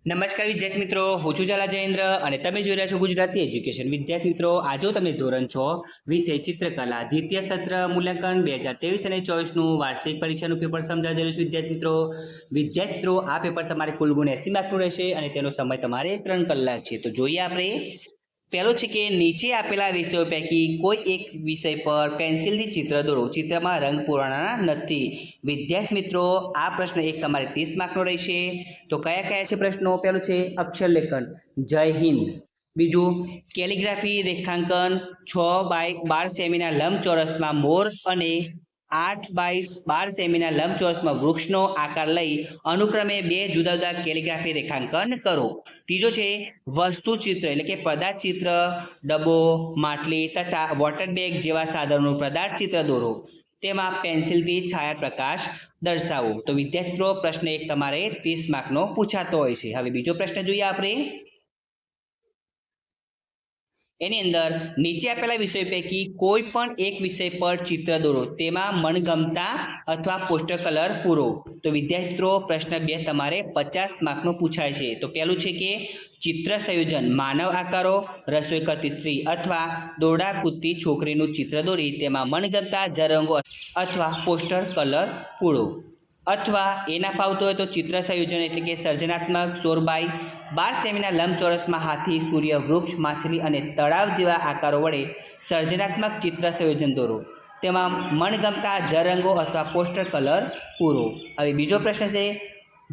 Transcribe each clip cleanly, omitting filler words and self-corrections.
નમસ્કાર વિદ્યાર્થી મિત્રો, હું છું ઝાલા જયેન્દ્ર અને તમે જોઈ રહ્યા છો ગુજરાતી એજ્યુકેશન. વિદ્યાર્થી મિત્રો, આજે તમે ધોરણ 6 વિષય ચિત્રકલા દ્વિતીય સત્ર મૂલ્યાંકન 2023 અને 24નું વાર્ષિક પરીક્ષાનું પેપર સમજાવી રહ્યું છું. વિદ્યાર્થી મિત્રો, આ પેપર તમારે કુલ ગુણ 80 માર્કનું રહેશે અને તેનો સમય તમારે 3 કલાક છે. તો જોઈએ આપણે. પહેલો છે કે નીચે આપેલા વિષયો પૈકી કોઈ એક વિષય પર પેન્સિલથી ચિત્ર દોરો. ચિત્રમાં રંગ પૂરવાના નથી. વિદ્યાર્થી મિત્રો, આ પ્રશ્ન એક તમારે 30 માર્કનો રહેશે. તો કયા કયા છે પ્રશ્નો? પહેલો છે અક્ષરલેખન, જય હિન્દ. બીજું કેલિગ્રાફી રેખાંકન, 6x12 સેમીના લંબચોરસમાં મોર અને 8x12 સેમીના લંબચોરસમાં વૃક્ષનો આકાર લઈ અનુક્રમે બે જુદા જુદા કેલિગ્રાફી રેખાંકન કરો. ત્રીજો છે વસ્તુ ચિત્ર એટલે કે પદાર્થ ચિત્ર, ડબ્બો, માટલી તથા વોટર બેગ જેવા સાધનોનું પદાર્થ ચિત્ર દોરો. તેમાં પેન્સિલથી છાયાપ્રકાશ દર્શાવો. તો વિદ્યાર્થીઓ, પ્રશ્ન એક તમારે 30 માર્કનો પૂછાતો હોય છે. હવે બીજો પ્રશ્ન જોઈએ આપણે. એની અંદર નીચે આપેલા વિષય પૈકી કોઈ પણ એક વિષય પર ચિત્ર દોરો. તેમાં મનગમતા અથવા પોસ્ટર કલર પૂરો. તો વિદ્યાર્થીઓ, પ્રશ્ન 2 તમારે 50 માર્કનો પૂછાય છે. તો પહેલું છે કે ચિત્ર સંયોજન, માનવ આકારો, રસોઈ કરતી સ્ત્રી અથવા દોરડા કૂદતી છોકરીનું ચિત્ર દોરી તેમાં મનગમતા રંગો અથવા પોસ્ટર કલર પૂરો. અથવા એના ફાવતો હોય તો ચિત્ર સંયોજન એટલે કે સર્જનાત્મક 16x12 સેમીના લંબચોરસમાં હાથી, સૂર્ય, વૃક્ષ, માછલી અને તળાવ જેવા આકારો વડે સર્જનાત્મક ચિત્ર સંયોજન દોરો. તેમાં મનગમતા રંગો અથવા પોસ્ટર કલર પૂરો. હવે બીજો પ્રશ્ન છે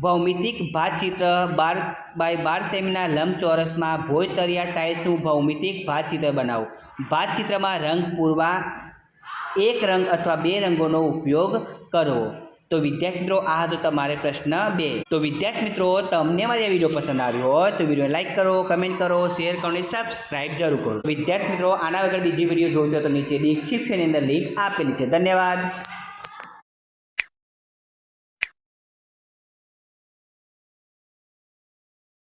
ભૌમિતિક ભાતચિત્ર, 12x12 સેમીના લંબચોરસમાં ભોયતળિયા ટાઇલ્સનું ભૌમિતિક ભાતચિત્ર બનાવો. ભાતચિત્રમાં રંગ પૂરવા એક રંગ અથવા બે રંગોનો ઉપયોગ કરવો. તો વિદ્યાર્થી મિત્રો, આ હતો તમારે પ્રશ્ન 2. તો વિદ્યાર્થી મિત્રો, તમને મારી આ વિડીયો પસંદ આવ્યો હોય તો વિડીયો લાઈક કરો, કમેન્ટ કરો, શેર કરો અને સબસ્ક્રાઇબ જરૂર કરો. વિદ્યાર્થી મિત્રો, આના વગર બીજી વિડીયો જોઈતો હોય તો નીચે ડિસ્ક્રિપ્શનની અંદર લિંક આપેલી છે. ધન્યવાદ.